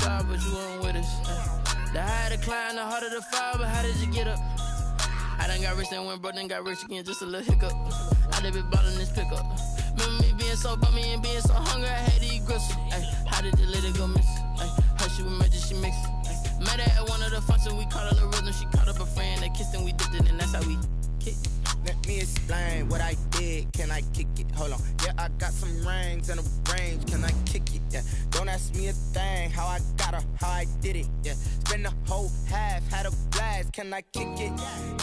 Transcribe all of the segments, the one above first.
tried, but you weren't with us. The higher the climb, the harder the fall, but how did you get up? I done got rich and went broke, then got rich again, just a little hiccup. I done been ballin' this pickup. Remember me being so bummy and being so hungry, I had to eat gristle. How did the lady go miss? Her she was magic, she mixed. Met her at one of the functions, we caught her the rhythm. She caught up a friend, they kissed and we dipped it, and that's how we kicked. Let me explain what I did. Can I kick it? Hold on. Yeah, I got some rings and a range. Can I kick it? Yeah. Don't ask me a thing. How I got her, how I did it. Yeah. Spend the whole half, had a blast. Can I kick it?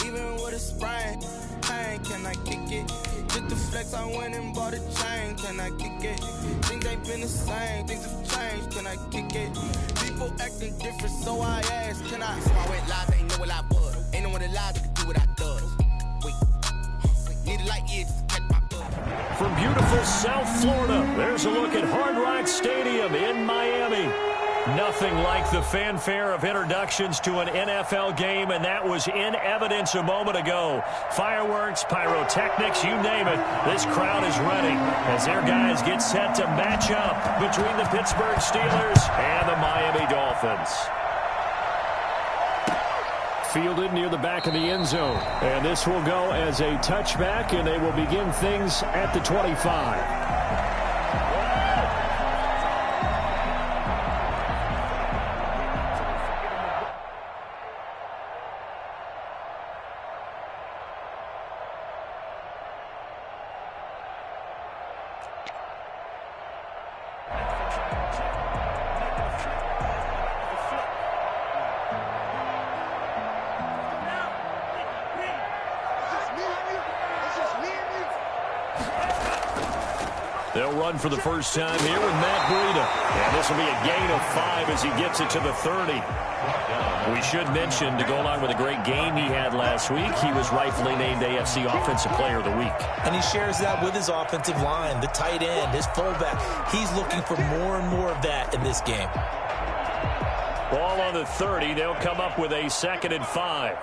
Even with a sprain. Pain, can I kick it? Just the flex, I went and bought a chain. Can I kick it? Things ain't been the same. Things have changed. Can I kick it? People acting different, so I asked. Can I? So I went live, ain't know what I was. Ain't no one alive that could do what I does. Wait. Need a light ear just to catch my buzz. From beautiful South Florida, there's a look at Hard Rock Stadium in Miami. Nothing like the fanfare of introductions to an NFL game, and that was in evidence a moment ago. Fireworks, pyrotechnics, you name it. This crowd is ready as their guys get set to match up between the Pittsburgh Steelers and the Miami Dolphins. Fielded near the back of the end zone. And this will go as a touchback, and they will begin things at the 25. They'll run for the first time here with Matt Breida. And this will be a gain of 5 as he gets it to the 30. We should mention, to go along with a great game he had last week, he was rightfully named AFC Offensive Player of the Week. And he shares that with his offensive line, the tight end, his fullback. He's looking for more and more of that in this game. Ball on the 30. They'll come up with a 2nd and 5.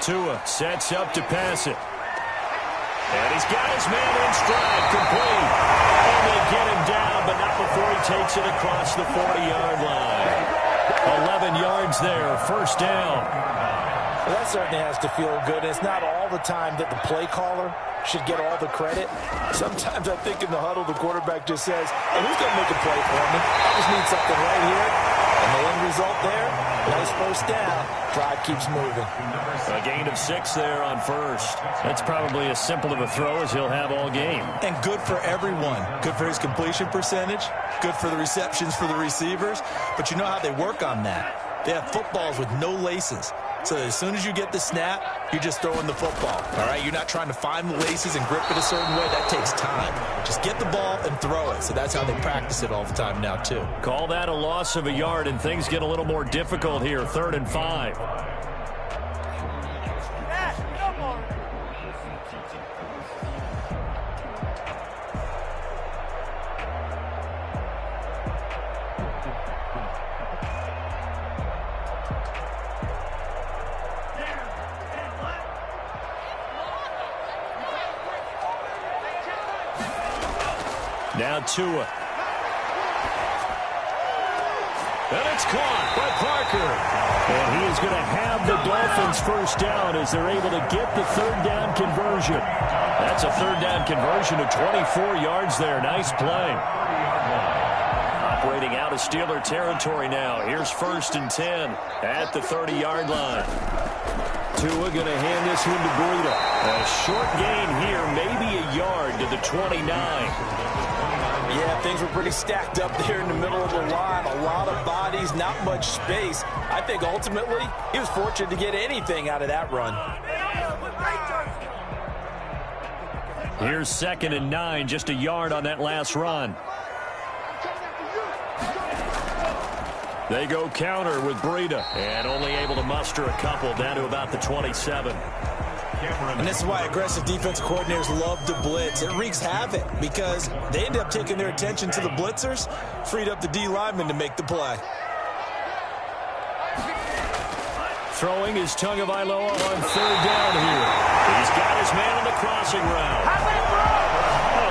Tua sets up to pass it. And he's got his man in stride, complete. And they get him down, but not before he takes it across the 40-yard line. 11 yards there, first down. Well, that certainly has to feel good. It's not all the time that the play caller should get all the credit. Sometimes I think in the huddle, the quarterback just says, hey, who's going to make a play for me? I just need something right here. And the end result there, nice first down. Drive keeps moving. A gain of 6 there on first. That's probably as simple of a throw as he'll have all game. And good for everyone. Good for his completion percentage. Good for the receptions for the receivers. But you know how they work on that. They have footballs with no laces. So as soon as you get the snap, you're just throwing the football. All right, you're not trying to find the laces and grip it a certain way. That takes time. Just get the ball and throw it. So that's how they practice it all the time now, too. Call that a loss of a yard, and things get a little more difficult here. 3rd and 5. Now Tua. And it's caught by Parker. And he is going to have the Dolphins first down as they're able to get the 3rd down conversion. That's a 3rd down conversion of 24 yards there. Nice play. Operating out of Steeler territory now. Here's 1st and 10 at the 30-yard line. Tua going to hand this one to Breida. A short gain here, maybe a yard to the 29. Yeah, things were pretty stacked up there in the middle of the line. A lot of bodies, not much space. I think ultimately he was fortunate to get anything out of that run. Here's 2nd and 9, just a yard on that last run. They go counter with Breida, and only able to muster a couple down to about the 27. And this is why aggressive defense coordinators love to blitz. It wreaks havoc because they end up taking their attention to the blitzers, freed up the D lineman to make the play. Throwing is Tagovailoa on 3rd down here. He's got his man on the crossing route.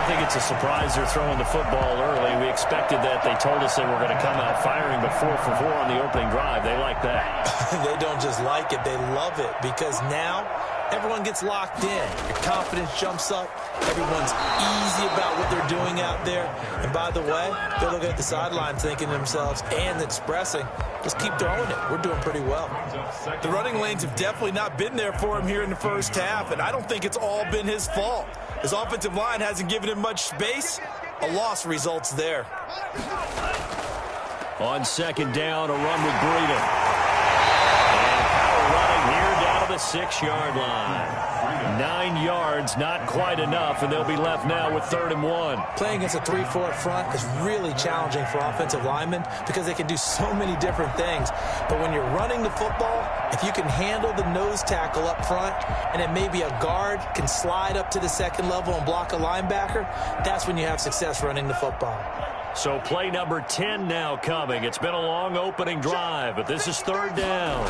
think it's a surprise they're throwing the football early. We expected that. They told us they were going to come out firing, but 4 for 4 on the opening drive. They like that. They don't just like it, they love it, because now everyone gets locked in. Your confidence jumps up. Everyone's easy about what they're doing out there. And by the way, they're looking at the sideline thinking to themselves and expressing, just keep throwing it. We're doing pretty well. The running lanes have definitely not been there for him here in the first half, and I don't think it's all been his fault. His offensive line hasn't given him much space. A loss results there. On second down, a run with Breida. And power running here down to the 6-yard line. 9 yards, not quite enough, and they'll be left now with 3rd and 1. Playing against a 3-4 front is really challenging for offensive linemen because they can do so many different things. But when you're running the football, if you can handle the nose tackle up front, and then maybe a guard can slide up to the second level and block a linebacker, that's when you have success running the football. So play number 10 now coming. It's been a long opening drive, but this is 3rd down.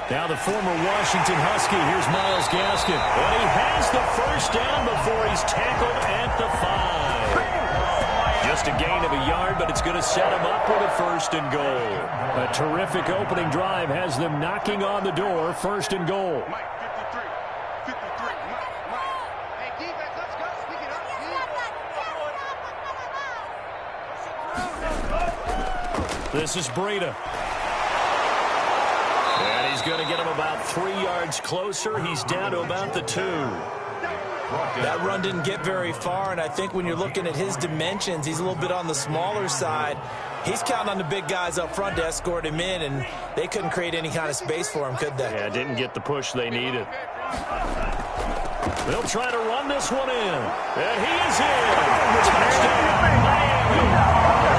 Now the former Washington Husky, here's Myles Gaskin. And he has the first down before he's tackled at the 5. Just a gain of a yard, but it's going to set him up with a 1st and goal. A terrific opening drive has them knocking on the door, 1st and goal. This is Breida. And he's going to get him about 3 yards closer. He's down to about the 2. That run didn't get very far, and I think when you're looking at his dimensions, he's a little bit on the smaller side. He's counting on the big guys up front to escort him in, and they couldn't create any kind of space for him, could they? Yeah, didn't get the push they needed. They'll try to run this one in. And he is in. Touchdown, Miami.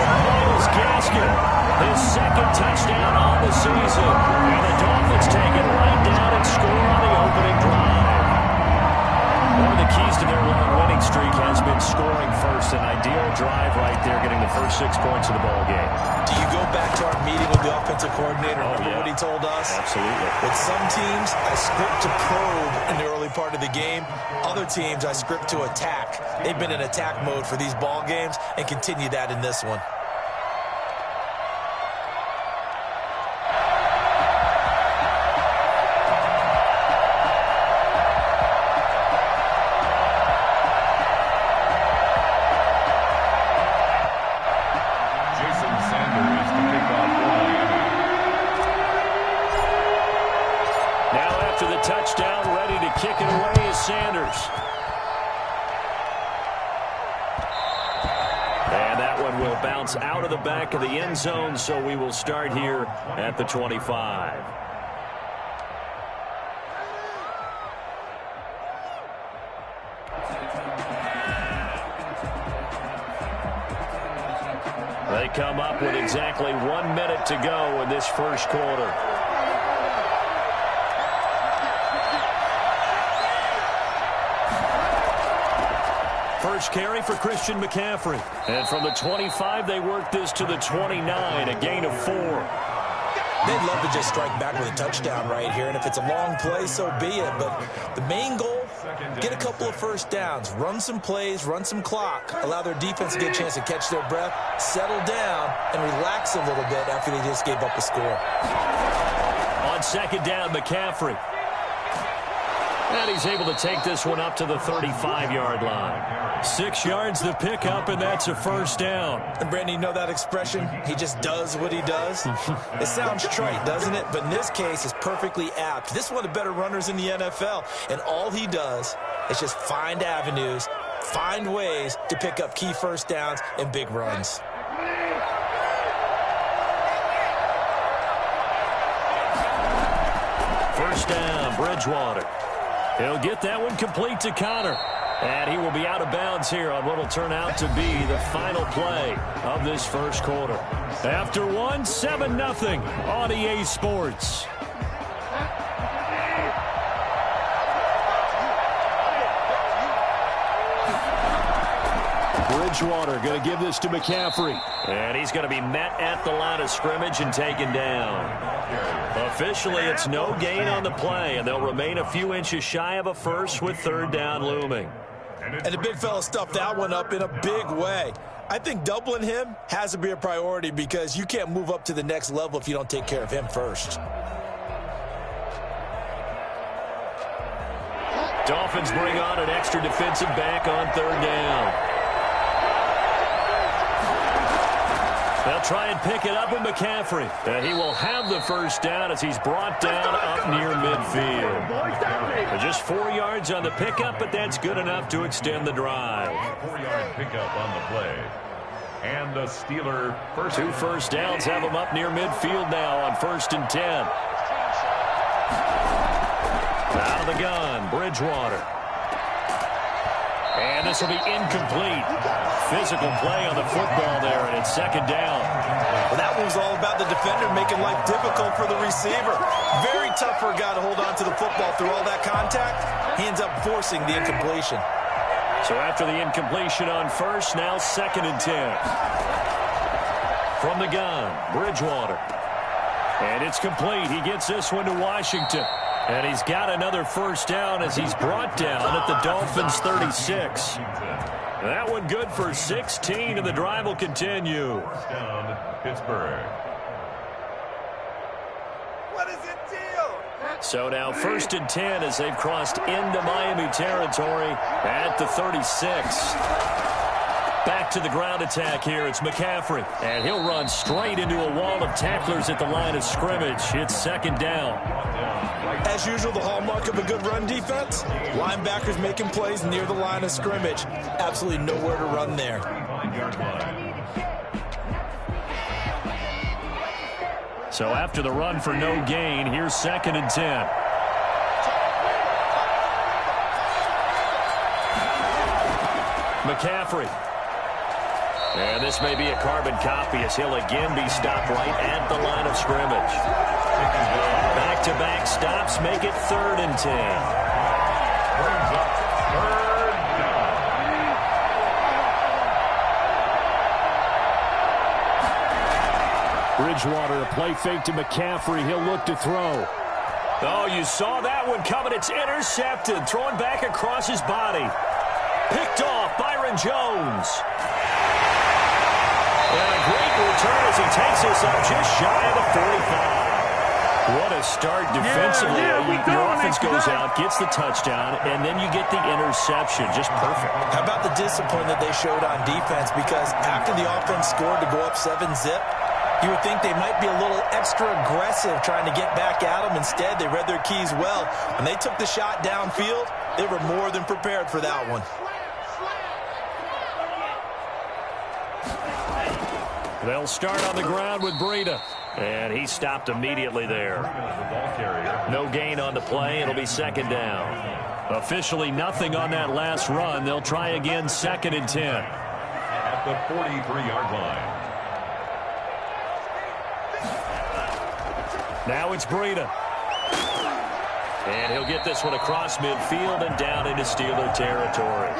Myles Gaskin, his 2nd touchdown on the season. And the Dolphins take it right down and score on the opening drive. One of the keys to their long winning streak has been scoring first. An ideal drive right there, getting the first 6 points of the ball game. Do you go back to our meeting with the offensive coordinator? Remember what he told us? Absolutely. With some teams, I script to probe in the early part of the game. Other teams, I script to attack. They've been in attack mode for these ball games and continue that in this one. Touchdown, ready to kick it away is Sanders. And that one will bounce out of the back of the end zone, so we will start here at the 25. They come up with exactly 1 minute to go in this first quarter. First carry for Christian McCaffrey. And from the 25, they work this to the 29, a gain of 4. They'd love to just strike back with a touchdown right here, and if it's a long play, so be it. But the main goal, get a couple of first downs, run some plays, run some clock, allow their defense to get a chance to catch their breath, settle down, and relax a little bit after they just gave up a score. On second down, McCaffrey. And he's able to take this one up to the 35-yard line. 6 yards the pickup, and that's a first down. And Brandon, you know that expression? He just does what he does. It sounds trite, doesn't it? But in this case, it's perfectly apt. This is one of the better runners in the NFL, and all he does is just find avenues, find ways to pick up key first downs and big runs. First down, Bridgewater. He'll get that one complete to Connor. And he will be out of bounds here on what will turn out to be the final play of this first quarter. After one, 7-0 on EA Sports. Bridgewater going to give this to McCaffrey. And he's going to be met at the line of scrimmage and taken down. Officially, it's no gain on the play, and they'll remain a few inches shy of a first with third down looming. And the big fella stuffed that one up in a big way. I think doubling him has to be a priority because you can't move up to the next level if you don't take care of him first. Dolphins bring on an extra defensive back on 3rd down. They'll try and pick it up with McCaffrey. He will have the first down as he's brought down up near midfield. Just 4 yards on the pickup, but that's good enough to extend the drive. 4-yard pickup on the play. And the Steeler first. 2 first downs have them up near midfield now on 1st and 10. Out of the gun, Bridgewater. And this will be incomplete. Physical play on the football there, and it's 2nd down. Well, that one was all about the defender making life difficult for the receiver. Very tough for a guy to hold on to the football through all that contact. He ends up forcing the incompletion. So after the incompletion on 1st, now 2nd and 10. From the gun, Bridgewater. And it's complete. He gets this one to Washington. And he's got another first down as he's brought down at the Dolphins' 36. That one good for 16, and the drive will continue. Down, Pittsburgh. What is it, deal? So now 1st and 10 as they've crossed into Miami territory at the 36. Back to the ground attack here. It's McCaffrey. And he'll run straight into a wall of tacklers at the line of scrimmage. It's 2nd down. As usual, the hallmark of a good run defense, linebackers making plays near the line of scrimmage. Absolutely nowhere to run there. 5-yard line. So after the run for no gain, here's 2nd and 10. McCaffrey. And this may be a carbon copy as he'll again be stopped right at the line of scrimmage. Back-to-back stops make it 3rd and 10. Brings up 3rd down. Bridgewater, a play fake to McCaffrey. He'll look to throw. Oh, you saw that one coming. It's intercepted. Thrown back across his body. Picked off Byron Jones. And a great return as he takes this up just shy of the 45. What a start defensively. Your offense goes out, gets the touchdown, and then you get the interception. Just perfect. How about the discipline that they showed on defense? Because after the offense scored to go up 7-zip, you would think they might be a little extra aggressive trying to get back at them. Instead, they read their keys well. When they took the shot downfield, they were more than prepared for that one. They'll start on the ground with Breida. And he stopped immediately there. No gain on the play. It'll be 2nd down. Officially nothing on that last run. They'll try again 2nd and 10. At the 43-yard line. Now it's Breida. And he'll get this one across midfield and down into Steeler territory.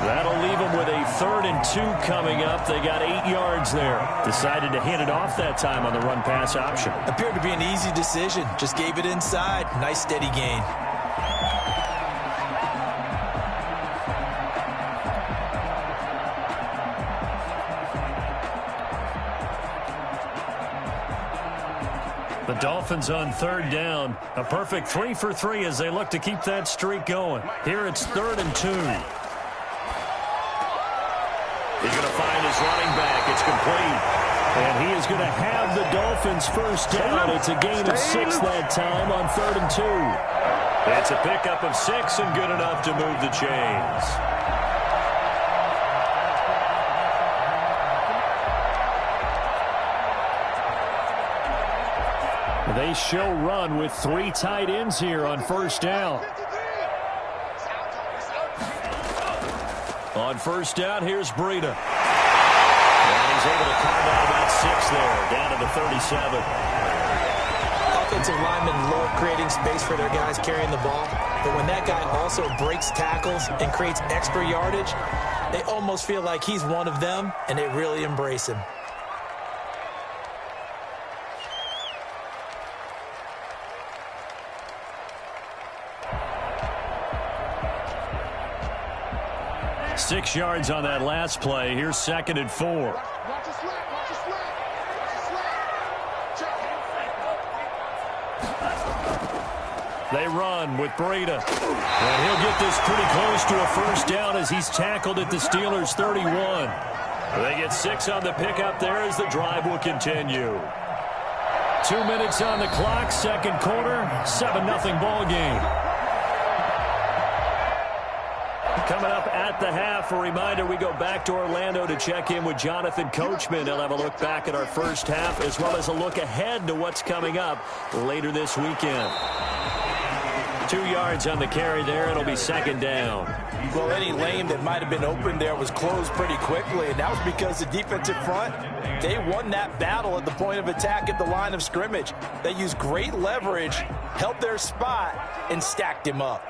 That'll leave them with a 3rd and 2 coming up. They got 8 yards there. Decided to hand it off that time on the run-pass option. Appeared to be an easy decision. Just gave it inside. Nice steady gain. The Dolphins on 3rd down. A perfect 3 for 3 as they look to keep that streak going. Here it's 3rd and 2. He's going to find his running back. It's complete. And he is going to have the Dolphins first down. It's a gain of 6 that time on 3rd and 2. It's a pickup of 6 and good enough to move the chains. They show run with 3 tight ends here on 1st down. On 1st down, here's Breida. And he's able to carve out about 6 there, down to the 37. Offensive linemen love creating space for their guys carrying the ball. But when that guy also breaks tackles and creates extra yardage, they almost feel like he's one of them, and they really embrace him. 6 yards on that last play. Here's 2nd and 4. They run with Breida. And he'll get this pretty close to a first down as he's tackled at the Steelers' 31. They get 6 on the pickup there as the drive will continue. 2 minutes on the clock, second quarter, 7-0 ball game. Coming up at the half, a reminder, we go back to Orlando to check in with Jonathan Coachman. He'll have a look back at our first half as well as a look ahead to what's coming up later this weekend. 2 yards on the carry there. It'll be second down. Well, any lane that might have been open there was closed pretty quickly, and that was because the defensive front, they won that battle at the point of attack at the line of scrimmage. They used great leverage, held their spot, and stacked him up.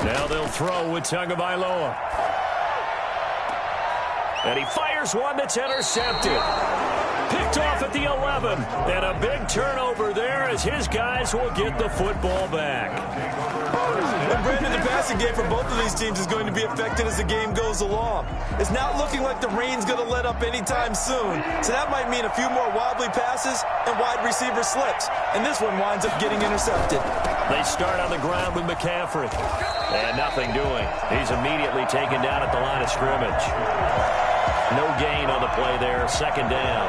Now they'll throw with Tagovailoa. And he fires one that's intercepted. Picked off at the 11. And a big turnover there as his guys will get the football back. And Brandon, the passing game for both of these teams is going to be affected as the game goes along. It's not looking like the rain's going to let up anytime soon. So that might mean a few more wobbly passes and wide receiver slips. And this one winds up getting intercepted. They start on the ground with McCaffrey. And nothing doing. He's immediately taken down at the line of scrimmage. No gain on the play there. Second down.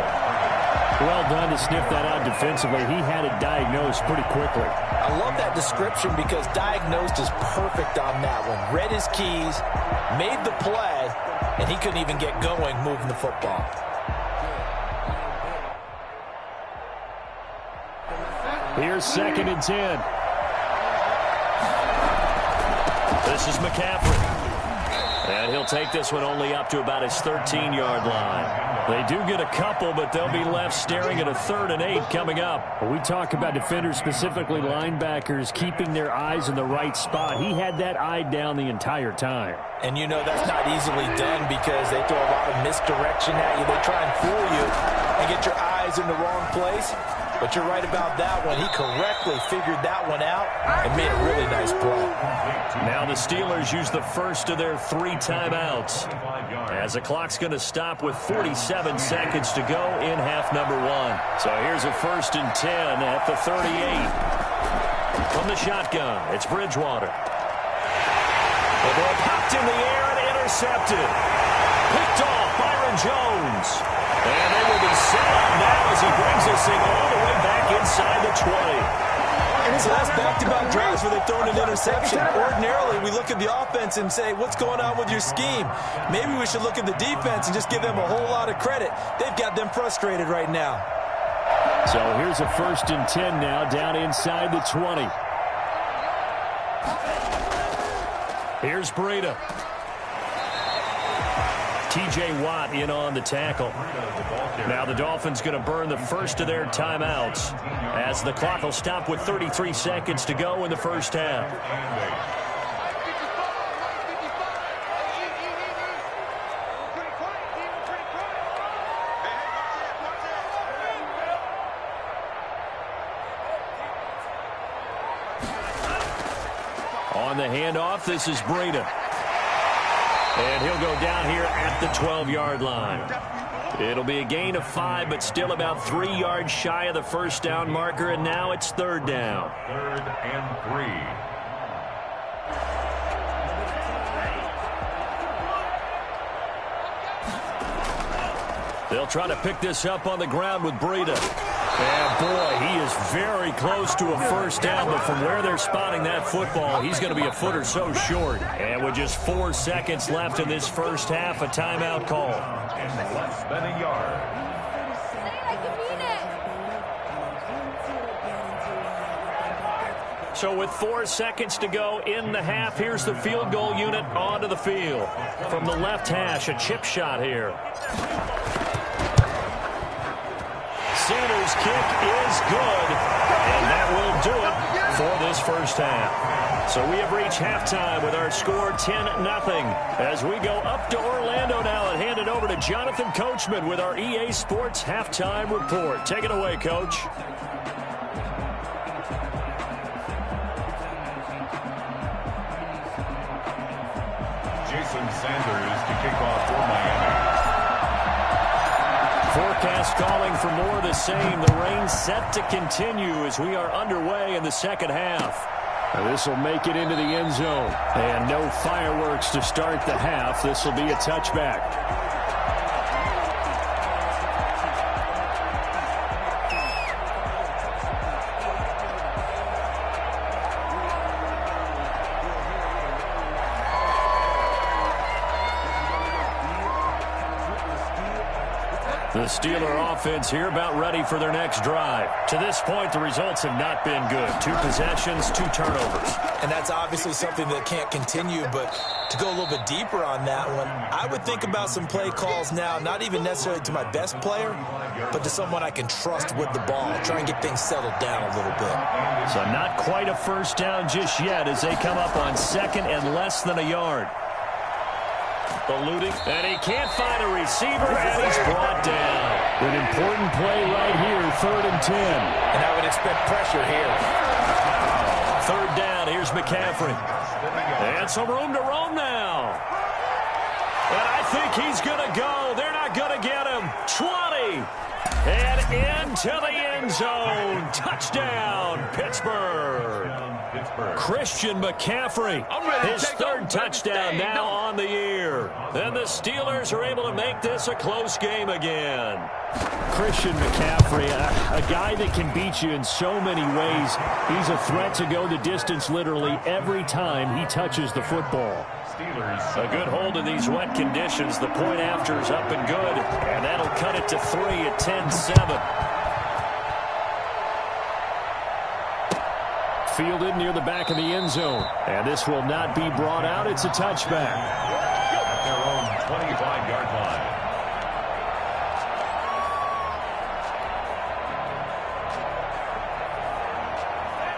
Well done to sniff that out defensively. He had it diagnosed pretty quickly. I love that description because diagnosed is perfect on that one. Read his keys, made the play, and he couldn't even get going moving the football. Here's 2nd and 10. This is McCaffrey. And he'll take this one only up to about his 13-yard line. They do get a couple, but they'll be left staring at a 3rd and 8 coming up. When we talk about defenders, specifically linebackers, keeping their eyes in the right spot. He had that eye down the entire time. And you know that's not easily done because they throw a lot of misdirection at you. They try and fool you and get your eyes in the wrong place. But you're right about that one. He correctly figured that one out and made a really nice play. Now the Steelers use the first of their 3 timeouts as the clock's going to stop with 47 seconds to go in half number 1. So here's a 1st and 10 at the 38. From the shotgun, it's Bridgewater. The ball popped in the air and intercepted. Picked off Byron Jones. And they will be set up now as he brings this thing all the way back inside the 20. So that's back-to-back drives where they've thrown an interception. Ordinarily, we look at the offense and say, what's going on with your scheme? Maybe we should look at the defense and just give them a whole lot of credit. They've got them frustrated right now. So here's a 1st and 10 now down inside the 20. Here's Breida. T.J. Watt in on the tackle. Now the Dolphins going to burn the first of their timeouts as the clock will stop with 33 seconds to go in the first half. On the handoff, this is Breida. And he'll go down here at the 12-yard line. It'll be a gain of 5, but still about 3 yards shy of the first down marker, and now it's 3rd down. 3rd and 3. They'll try to pick this up on the ground with Breida. And, boy, he is very close to a first down, but from where they're spotting that football, he's going to be a foot or so short. And with just 4 seconds left in this first half, a timeout call. Less than a yard. So with 4 seconds to go in the half, here's the field goal unit onto the field. From the left hash, a chip shot here. Sanders' kick is good, and that will do it for this first half. So we have reached halftime with our score 10-0 as we go up to Orlando now and hand it over to Jonathan Coachman with our EA Sports Halftime Report. Take it away, Coach. Jason Sanders to kick off for Miami. Forecast calling for more of the same. The rain set to continue as we are underway in the second half. This will make it into the end zone. And no fireworks to start the half. This will be a touchback. The Steeler offense here about ready for their next drive. To this point, the results have not been good. 2 possessions, 2 turnovers. And that's obviously something that can't continue, but to go a little bit deeper on that one, I would think about some play calls now, not even necessarily to my best player, but to someone I can trust with the ball. Try and get things settled down a little bit. So not quite a first down just yet as they come up on 2nd and less than a yard. Eluding, and he can't find a receiver, and he's brought down. An important play right here, 3rd and 10. And I would expect pressure here. 3rd down, here's McCaffrey. And some room to roam now. And I think he's going to go. They're not going to get him. 20. And into the end zone. Touchdown, Pittsburgh. Christian McCaffrey, his 3rd touchdown now on the year. And the Steelers are able to make this a close game again. Christian McCaffrey, a guy that can beat you in so many ways. He's a threat to go the distance literally every time he touches the football. A good hold in these wet conditions. The point after is up and good. And that'll cut it to 3 at 10-7. Fielded near the back of the end zone. And this will not be brought out. It's a touchback. At their own 25-yard line.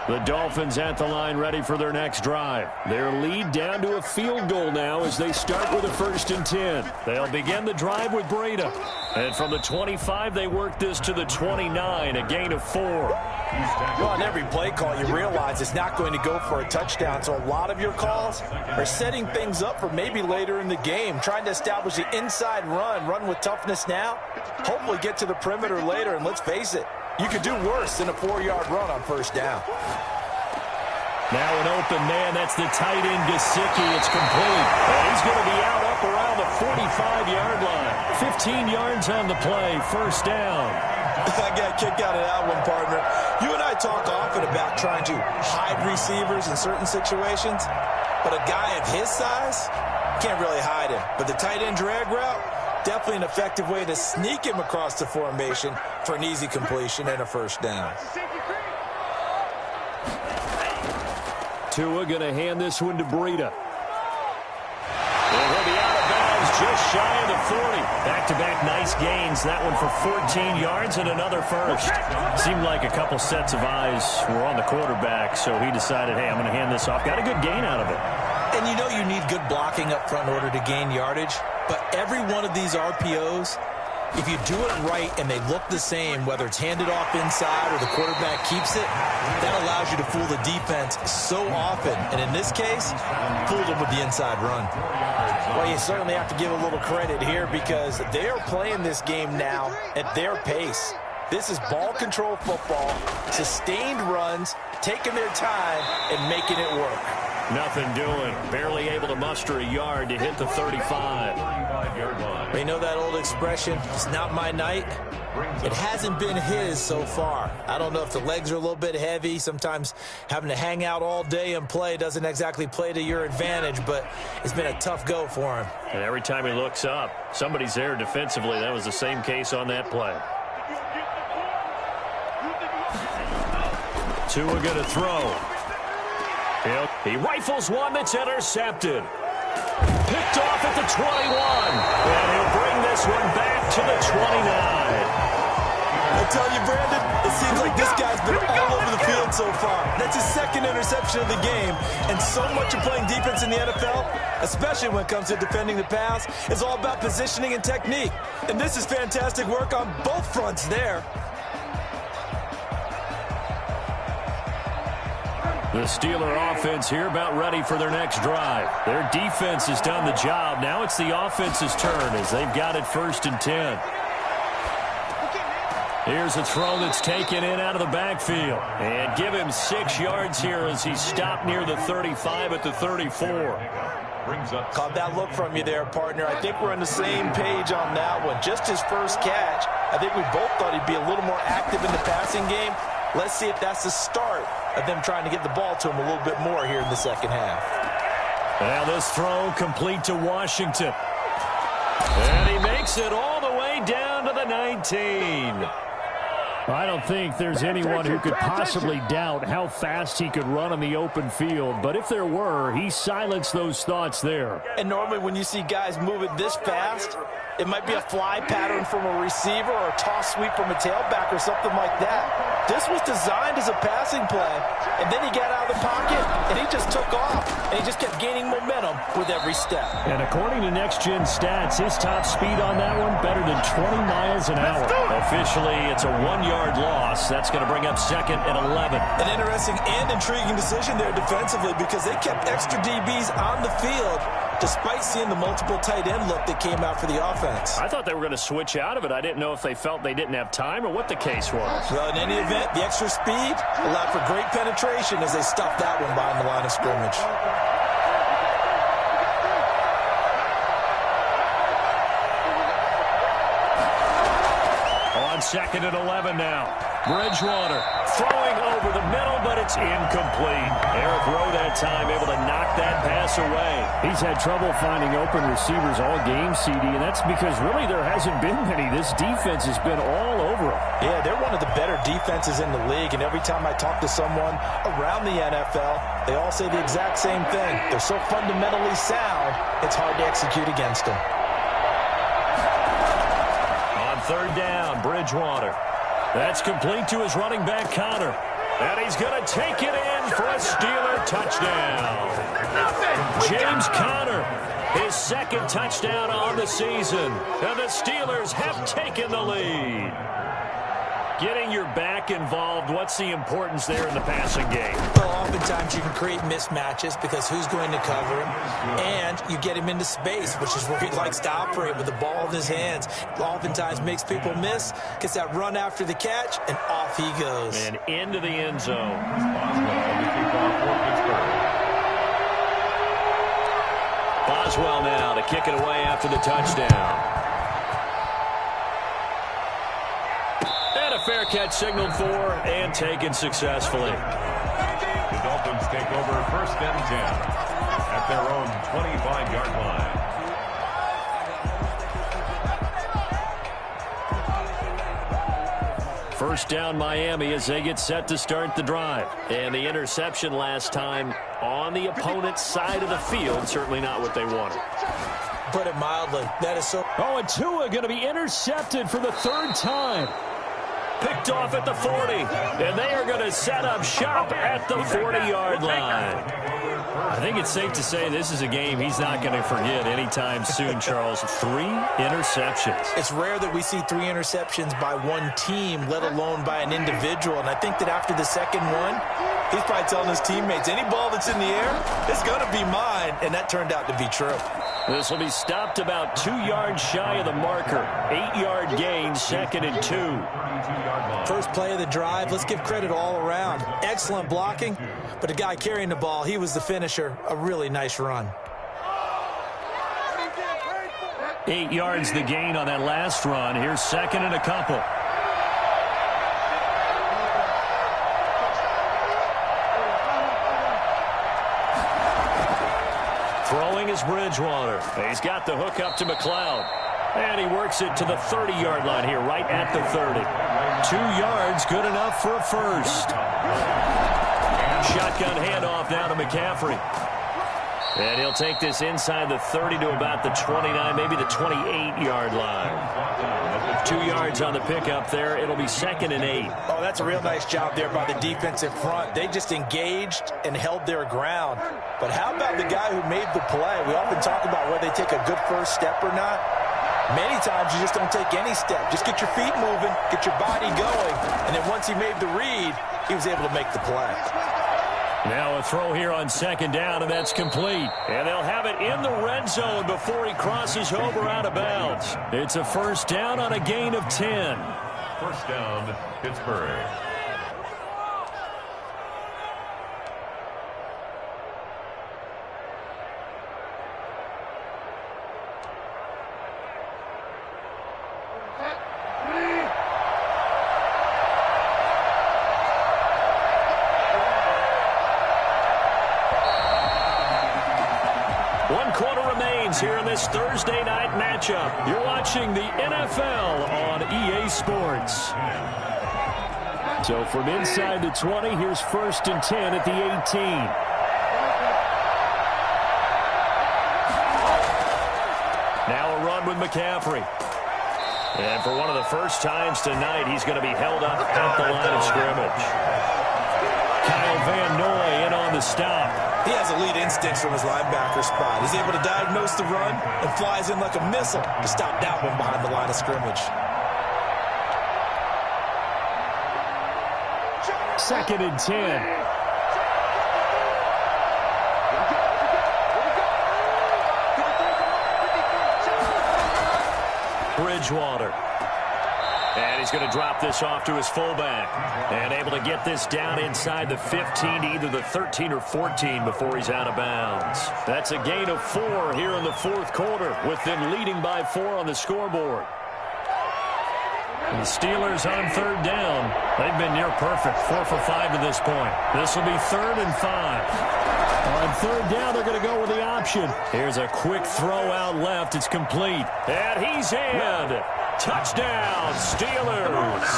The Dolphins at the line ready for their next drive. Their lead down to a field goal now as they start with a 1st and 10. They'll begin the drive with Breida. And from the 25, they work this to the 29, a gain of 4. Well, on every play call, you realize it's not going to go for a touchdown. So a lot of your calls are setting things up for maybe later in the game, trying to establish the inside run with toughness now, hopefully get to the perimeter later. And let's face it, you could do worse than a 4-yard run on 1st down. Now an open man. That's the tight end, Gesicki. It's complete. And he's going to be out up around the 45-yard line. 15 yards on the play. 1st down. I got a kick out of that one, partner. You and I talk often about trying to hide receivers in certain situations, but a guy of his size can't really hide him. But the tight end drag route, definitely an effective way to sneak him across the formation for an easy completion and a 1st down. Tua going to hand this one to Breida. And he'll be out of bounds just shy of the 40. Back-to-back nice gains. That one for 14 yards and another 1st. Seemed like a couple sets of eyes were on the quarterback, so he decided, hey, I'm going to hand this off. Got a good gain out of it. And you know you need good blocking up front in order to gain yardage, but every one of these RPOs, if you do it right and they look the same, whether it's handed off inside or the quarterback keeps it, that allows you to fool the defense so often. And in this case, fooled them with the inside run. Well, you certainly have to give a little credit here because they are playing this game now at their pace. This is ball control football, sustained runs, taking their time and making it work. Nothing doing. Barely able to muster a yard to hit the 35. You know that old expression, it's not my night? It hasn't been his so far. I don't know if the legs are a little bit heavy. Sometimes having to hang out all day and play doesn't exactly play to your advantage, but it's been a tough go for him. And every time he looks up, somebody's there defensively. That was the same case on that play. Tua going to throw. He rifles one that's intercepted. Picked off at the 21. And he'll bring this one back to the 29. I tell you, Brandon, it seems like this guy's been all over the field so far. That's his 2nd interception of the game. And so much of playing defense in the NFL, especially when it comes to defending the pass, is all about positioning and technique. And this is fantastic work on both fronts there. The Steeler offense here about ready for their next drive. Their defense has done the job. Now it's the offense's turn as they've got it 1st and 10. Here's a throw that's taken in out of the backfield. And give him 6 yards here as he's stopped near the 35 at the 34. Caught that look from you there, partner. I think we're on the same page on that one. Just his first catch. I think we both thought he'd be a little more active in the passing game. Let's see if that's the start of them trying to get the ball to him a little bit more here in the second half. Now this throw complete to Washington. And he makes it all the way down to the 19. I don't think there's anyone who could possibly doubt how fast he could run on the open field. But if there were, he silenced those thoughts there. And normally when you see guys moving this fast, it might be a fly pattern from a receiver or a toss sweep from a tailback or something like that. This was designed as a passing play, and then he got out of the pocket, and he just took off, and he just kept gaining momentum with every step. And according to Next Gen Stats, his top speed on that one better than 20 miles an hour. Officially, it's a 1-yard loss. That's going to bring up 2nd and 11. An interesting and intriguing decision there defensively because they kept extra DBs on the field despite seeing the multiple tight end look that came out for the offense. I thought they were going to switch out of it. I didn't know if they felt they didn't have time or what the case was. Well, in any event, the extra speed allowed for great penetration as they stuffed that one behind the line of scrimmage. On 2nd and 11 now. Bridgewater throwing over the middle, but it's incomplete. Eric Rowe that time able to knock that pass away. He's had trouble finding open receivers all game, CD, and that's because really there hasn't been many. This defense has been all over him. Yeah, they're one of the better defenses in the league, and every time I talk to someone around the NFL, they all say the exact same thing. They're so fundamentally sound, it's hard to execute against them. On 3rd down, Bridgewater. That's complete to his running back, Connor. And he's going to take it in for a Steeler touchdown. James Conner, his 2nd touchdown on the season. And the Steelers have taken the lead. Getting your back involved, what's the importance there in the passing game? Well, oftentimes you can create mismatches because who's going to cover him, and you get him into space, which is where he likes to operate with the ball in his hands. Oftentimes makes people miss, gets that run after the catch, and off he goes. And into the end zone. Boswell now to kick it away after the touchdown. Fair catch signaled for and taken successfully. The Dolphins take over 1st and 10 at their own 25-yard line. First down Miami as they get set to start the drive. And the interception last time on the opponent's side of the field. Certainly not what they wanted. Put it mildly. That is so... Oh, and Tua going to be intercepted for the 3rd time. Picked off at the 40, and they are going to set up shop at the 40-yard line. I think it's safe to say this is a game he's not going to forget anytime soon, Charles. 3 interceptions. It's rare that we see 3 interceptions by one team, let alone by an individual. And I think that after the second one, he's probably telling his teammates, any ball that's in the air, it's going to be mine. And that turned out to be true. This will be stopped about 2 yards shy of the marker. 8-yard gain, 2nd and 2. First play of the drive, let's give credit all around. Excellent blocking, but the guy carrying the ball, he was the finisher. A really nice run. 8 yards the gain on that last run. Here's 2nd and a couple. Throwing is Bridgewater. He's got the hook up to McLeod. And he works it to the 30-yard line here, right at the 30. 2 yards, good enough for a first. Shotgun handoff now to McCaffrey. And he'll take this inside the 30 to about the 29, maybe the 28-yard line. 2 yards on the pickup there. It'll be 2nd and 8. Oh, that's a real nice job there by the defensive front. They just engaged and held their ground. But how about the guy who made the play? We often talk about whether they take a good first step or not. Many times you just don't take any step. Just get your feet moving, get your body going, and then once he made the read, he was able to make the play. Now a throw here on second down, and that's complete. And they'll have it in the red zone before he crosses over out of bounds. It's a first down on a gain of 10. First down, Pittsburgh. Here in this Thursday night matchup. You're watching the NFL on EA Sports. So from inside the 20, here's first and 10 at the 18. Now a run with McCaffrey. And for one of the first times tonight, he's going to be held up at the line of scrimmage. Kyle Van Noy in on the stop. He has elite instincts from his linebacker spot. He's able to diagnose the run and flies in like a missile to stop that one behind the line of scrimmage. Second and 10. Bridgewater. And he's going to drop this off to his fullback. And able to get this down inside the 15 to either the 13 or 14 before he's out of bounds. That's a gain of 4 here in the fourth quarter, with them leading by 4 on the scoreboard. And the Steelers on third down. They've been near perfect, 4 for 5 to this point. This will be 3rd and 5. On third down, they're going to go with the option. Here's a quick throw out left. It's complete. And he's in. Touchdown, Steelers.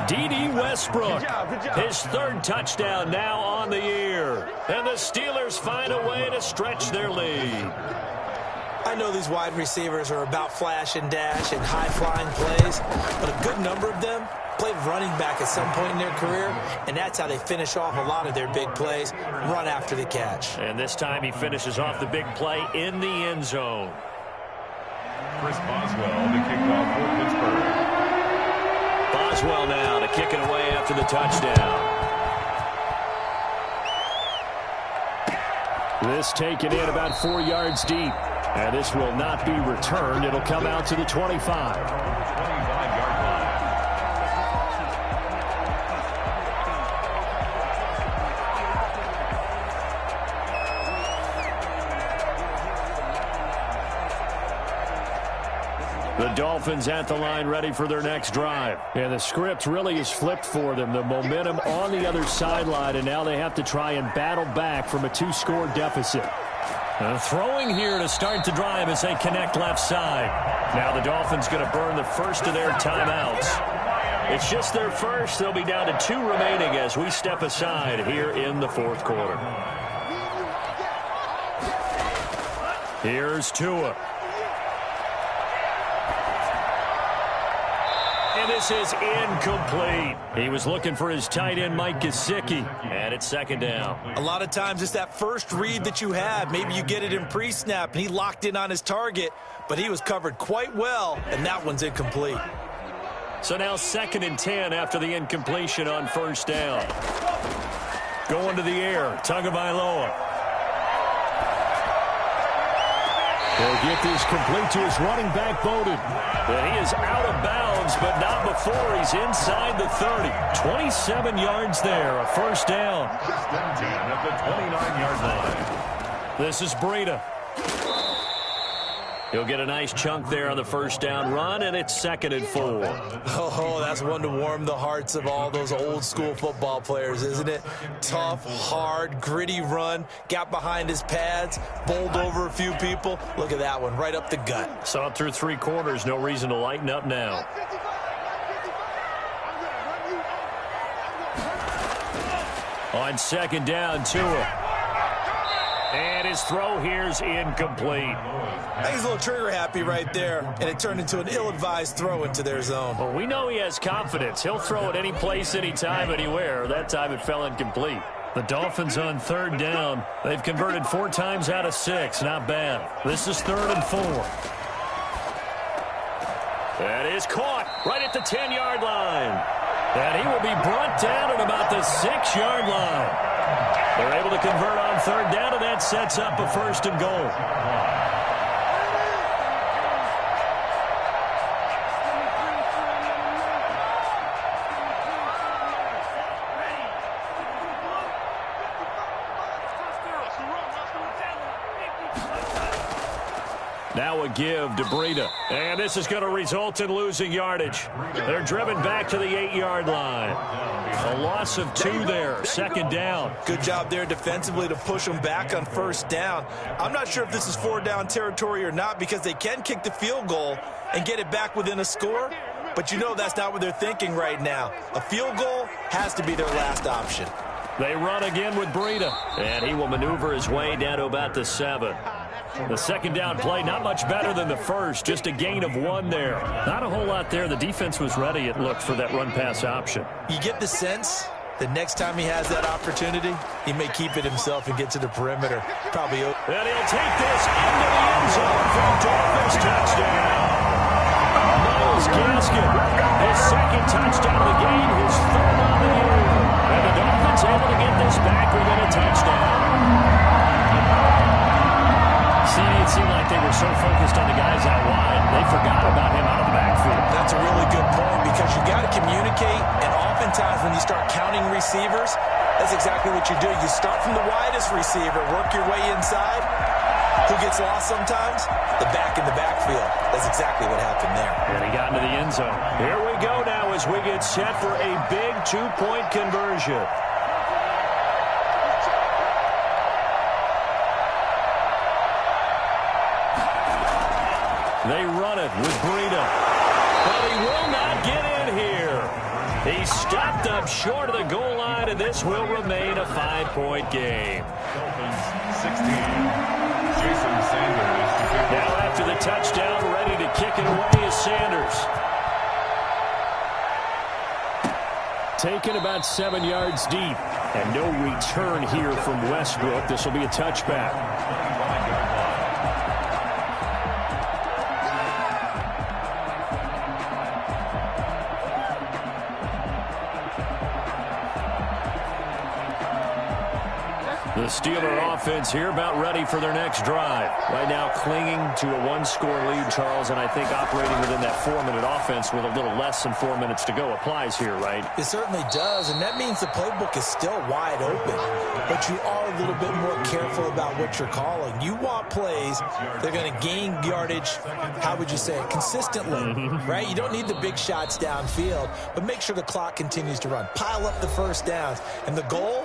D.D. Westbrook, his 3rd touchdown now on the year. And the Steelers find a way to stretch their lead. I know these wide receivers are about flash and dash and high-flying plays, but a good number of them played running back at some point in their career, and that's how they finish off a lot of their big plays, run after the catch. And this time he finishes off the big play in the end zone. Chris Boswell to kick off for Pittsburgh. Boswell now to kick it away after the touchdown. This taken in about 4 yards deep. And this will not be returned. It'll come out to the 25. 25-yard line. The Dolphins at the line ready for their next drive. And the script really is flipped for them. The momentum on the other sideline, and now they have to try and battle back from a 2-score deficit. Throwing here to start the drive as they connect left side. Now the Dolphins going to burn the first of their timeouts. It's just their first. They'll be down to 2 remaining as we step aside here in the fourth quarter. Here's Tua. And this is incomplete. He was looking for his tight end, Mike Gesicki. And it's second down. A lot of times it's that first read that you have. Maybe you get it in pre-snap, and he locked in on his target, but he was covered quite well, and that one's incomplete. So now 2nd and 10 after the incompletion on first down. Going to the air, Tagovailoa. They'll get this complete to his running back, Bowden. And he is out of bounds, but not before he's inside the 30. 27 yards there, a first down. 1st and 10 at the 29-yard line. This is Breida. He'll get a nice chunk there on the first down run, and it's 2nd and 4. Oh, that's one to warm the hearts of all those old-school football players, isn't it? Tough, hard, gritty run, got behind his pads, bowled over a few people. Look at that one, right up the gut. Saw it through 3 quarters, no reason to lighten up now. On 2nd down, Tua. And his throw here's incomplete. I think he's a little trigger happy right there, and it turned into an ill-advised throw into their zone. Well, we know he has confidence. He'll throw it any place, anytime, anywhere. That time it fell incomplete. The Dolphins on 3rd down. They've converted 4 times out of 6. Not bad. This is 3rd and 4. That is caught right at the 10-yard line. And he will be brought down at about the 6-yard line. They're able to convert on third down, and that sets up a first and goal. Now a give to Breida. And this is going to result in losing yardage. They're driven back to the 8-yard line. A loss of 2 there. Second down. Good job there defensively to push them back on first down. I'm not sure if this is 4-down territory or not because they can kick the field goal and get it back within a score. But you know that's not what they're thinking right now. A field goal has to be their last option. They run again with Breida. And he will maneuver his way down to about the 7. The second down play, not much better than the first. Just a gain of 1 there. Not a whole lot there. The defense was ready, it looked, for that run-pass option. You get the sense that next time he has that opportunity, he may keep it himself and get to the perimeter. Probably. And he'll take this into the end zone for a Dolphins touchdown. Myles Gaskin, his second touchdown of the game, his 3rd on the year. And the Dolphins able to get this back within a touchdown. See, it seemed like they were so focused on the guys out wide, they forgot about him out of the backfield. That's a really good point because you got to communicate, and oftentimes when you start counting receivers, that's exactly what you do. You start from the widest receiver, work your way inside. Who gets lost sometimes? The back in the backfield. That's exactly what happened there. And he got into the end zone. Here we go now as we get set for a big 2-point conversion. They run it with Breida. But he will not get in here. He stopped up short of the goal line, and this will remain a 5-point game. Dolphins 16. Jason Sanders. Now after the touchdown, ready to kick it away is Sanders. Taken about 7 yards deep. And no return here from Westbrook. This will be a touchback. The Steeler offense here about ready for their next drive. Right now clinging to a 1-score lead, Charles, and I think operating within that 4-minute offense with a little less than 4 minutes to go applies here, right? It certainly does, and that means the playbook is still wide open. But you are a little bit more careful about what you're calling. You want plays that are going to gain yardage, how would you say it, consistently, right? You don't need the big shots downfield, but make sure the clock continues to run. Pile up the first downs, and the goal?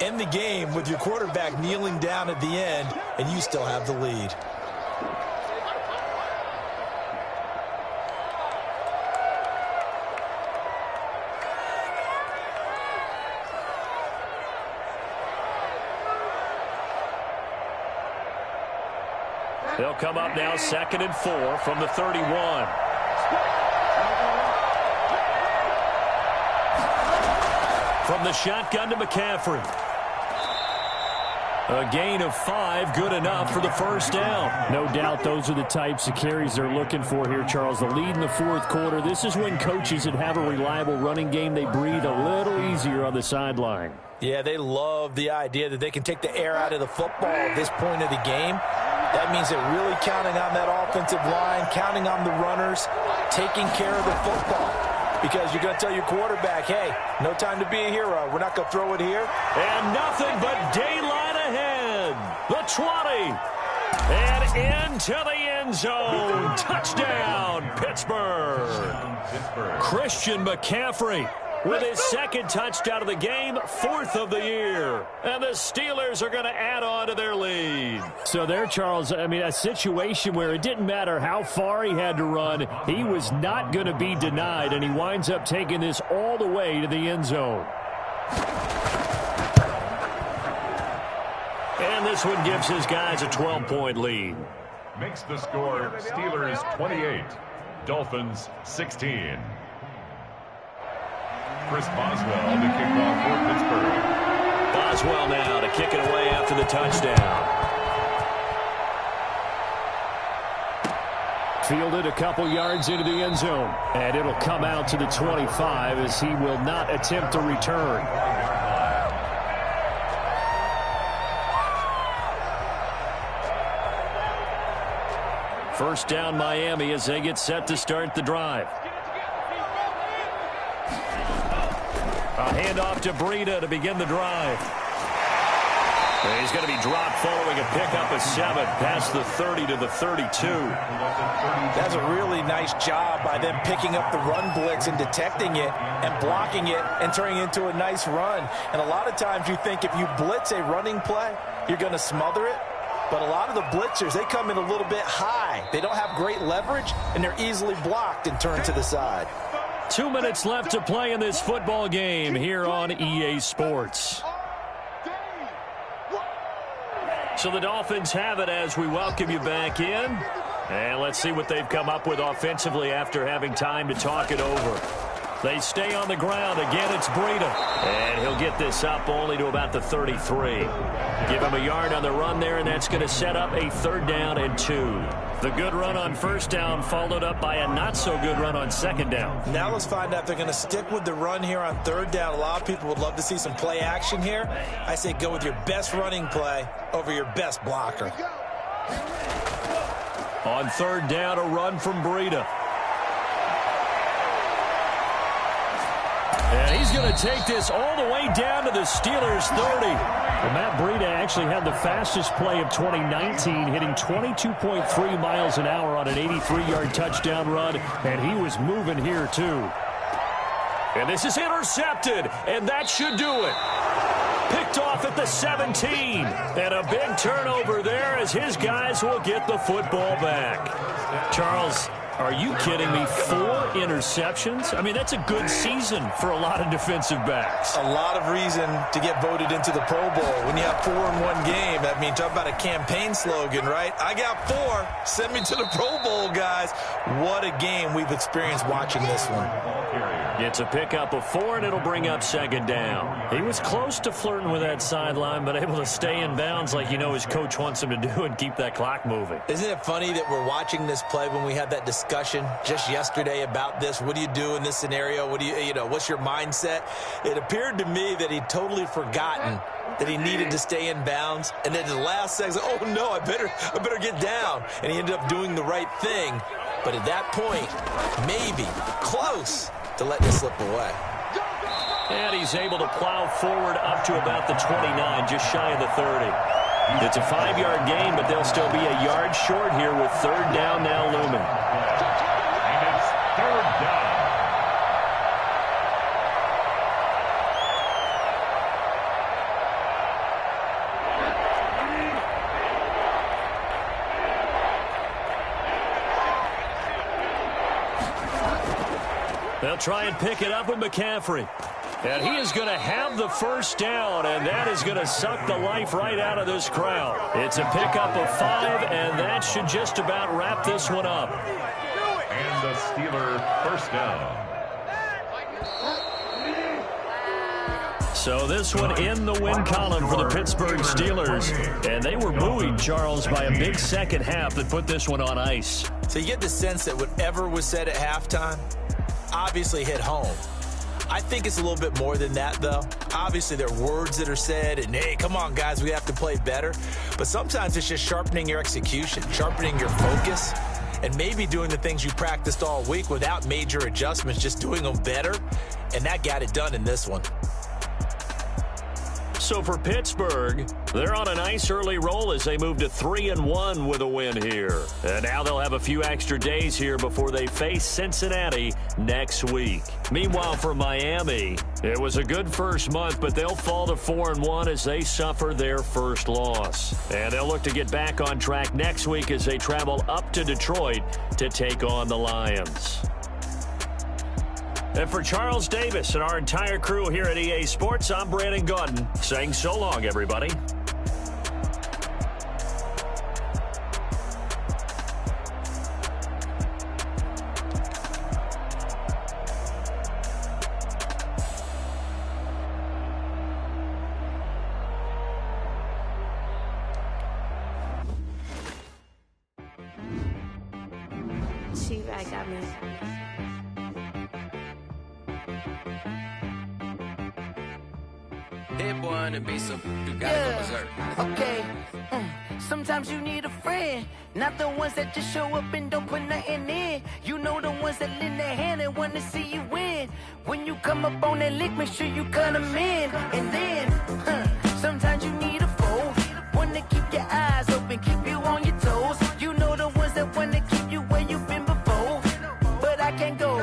End the game with your quarterback kneeling down at the end, and you still have the lead. They'll come up now 2nd and 4 from the 31. From the shotgun to McCaffrey. A gain of 5, good enough for the first down. No doubt those are the types of carries they're looking for here, Charles. The lead in the 4th quarter. This is when coaches that have a reliable running game, they breathe a little easier on the sideline. Yeah, they love the idea that they can take the air out of the football at this point of the game. That means they're really counting on that offensive line, counting on the runners, taking care of the football. Because you're going to tell your quarterback, hey, no time to be a hero. We're not going to throw it here. And nothing but daylight ahead. The 20. And into the end zone. Touchdown, Pittsburgh. Christian McCaffrey with his 2nd touchdown of the game, 4th of the year. And the Steelers are going to add on to their lead. So there, Charles, I mean, a situation where it didn't matter how far he had to run, he was not going to be denied, and he winds up taking this all the way to the end zone. And this one gives his guys a 12-point lead. Makes the score Steelers 28, Dolphins 16. Chris Boswell to kick off for Pittsburgh. Boswell now to kick it away after the touchdown. Fielded a couple yards into the end zone. And it'll come out to the 25 as he will not attempt a return. First down Miami as they get set to start the drive. A handoff to Breida to begin the drive. And he's going to be dropped following a pickup of 7 past the 30 to the 32. That's a really nice job by them picking up the run blitz and detecting it and blocking it and turning it into a nice run. And a lot of times you think if you blitz a running play, you're going to smother it. But a lot of the blitzers, they come in a little bit high. They don't have great leverage, and they're easily blocked and turned to the side. 2 minutes left to play in this football game here on EA Sports. So the Dolphins have it as we welcome you back in. And let's see what they've come up with offensively after having time to talk it over. They stay on the ground. Again, it's Breida. And he'll get this up only to about the 33. Give him a yard on the run there, and that's going to set up a 3rd down and 2. The good run on 1st down followed up by a not-so-good run on 2nd down. Now let's find out if they're going to stick with the run here on 3rd down. A lot of people would love to see some play action here. I say go with your best running play over your best blocker. On 3rd down, a run from Breida. And he's going to take this all the way down to the Steelers' 30. Well, Matt Breida actually had the fastest play of 2019, hitting 22.3 miles an hour on an 83-yard touchdown run, and he was moving here too. And this is intercepted, and that should do it. Picked off at the 17, and a big turnover there as his guys will get the football back. Charles, are you kidding me? 4 interceptions? I mean, that's a good season for a lot of defensive backs. A lot of reason to get voted into the Pro Bowl. When you have 4 in one game, I mean, talk about a campaign slogan, right? I got 4. Send me to the Pro Bowl, guys. What a game we've experienced watching this one. It's a pickup of 4, and it'll bring up 2nd down. He was close to flirting with that sideline, but able to stay in bounds like his coach wants him to do and keep that clock moving. Isn't it funny that we're watching this play when we had that discussion just yesterday about this? What do you do in this scenario? What do what's your mindset? It appeared to me that he'd totally forgotten that he needed to stay in bounds, and then the last second, oh no, I better get down. And he ended up doing the right thing. But at that point, maybe close to letting it slip away. And he's able to plow forward up to about the 29, just shy of the 30. It's a 5-yard gain, but they'll still be a yard short here with 3rd down now looming. And it's 3rd down. They'll try and pick it up with McCaffrey. And he is going to have the 1st down, and that is going to suck the life right out of this crowd. It's a pickup of 5, and that should just about wrap this one up. And the Steelers' 1st down. So this one in the win column for the Pittsburgh Steelers. And they were buoyed, Charles, by a big second half that put this one on ice. So you get the sense that whatever was said at halftime obviously hit home. I think it's a little bit more than that, though. Obviously, there are words that are said, and, hey, come on, guys, we have to play better. But sometimes it's just sharpening your execution, sharpening your focus, and maybe doing the things you practiced all week without major adjustments, just doing them better. And that got it done in this one. So for Pittsburgh, they're on a nice early roll as they move to 3-1 with a win here. And now they'll have a few extra days here before they face Cincinnati next week. Meanwhile, for Miami, it was a good first month, but they'll fall to 4-1 as they suffer their first loss. And they'll look to get back on track next week as they travel up to Detroit to take on the Lions. And for Charles Davis and our entire crew here at EA Sports, I'm Brandon Gaudin saying so long, everybody. She-Rag got me. Hit one and be so you gotta go berserk. Okay. Sometimes you need a friend, not the ones that just show up and don't put nothing in. You know the ones that lend their hand and want to see you win. When you come up on that lick, make sure you cut them in. And then, sometimes you need a foe, one to keep your eyes open, keep you on your toes. You know the ones that want to keep you where you've been before. But I can't go,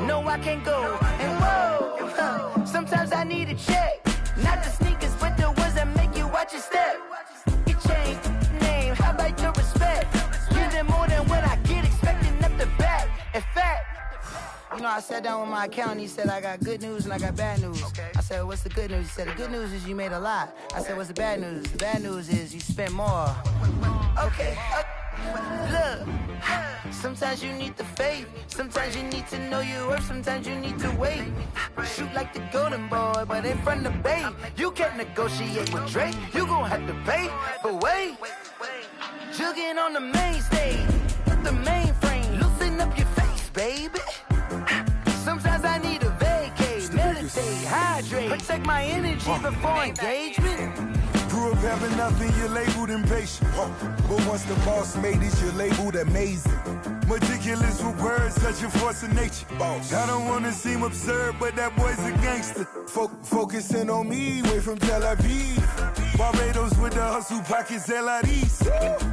no I can't go. And whoa, sometimes I need a check, not the sneakers but the ones that make you watch your step. You change name, how about your respect? Give them more than what I get, expecting up the back. In fact, you know, I sat down with my accountant, he said I got good news and I got bad news. I said, what's the good news? He said, the good news is you made a lot. I said, what's the bad news? The bad news is you spent more. Okay. Look, sometimes you need the faith, sometimes you need to know your worth, sometimes you need to wait. Shoot like the golden boy, but in front of Bay, you can't negotiate with Drake, you gon' have to pay. But wait, jugging on the main stage, the mainframe, loosen up your face, baby. Sometimes I need a vacate, meditate, hydrate, protect my energy before engagement. Grew up having nothing, you're labeled impatient. But once the boss made it, you're labeled amazing. Meticulous with words, such a force of nature. I don't wanna seem absurd, but that boy's a gangster. Focusing on me, way from Tel Aviv. Barbados with the hustle pockets, LIDs.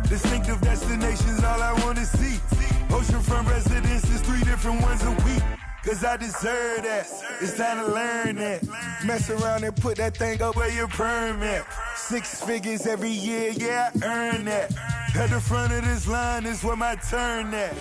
Distinctive destinations, all I wanna see. Oceanfront residences, 3 different ones a week. Cause I deserve that, it's time to learn that. Mess around and put that thing up where your permit. 6 figures every year, yeah, I earn that. At the front of this line is where my turn at.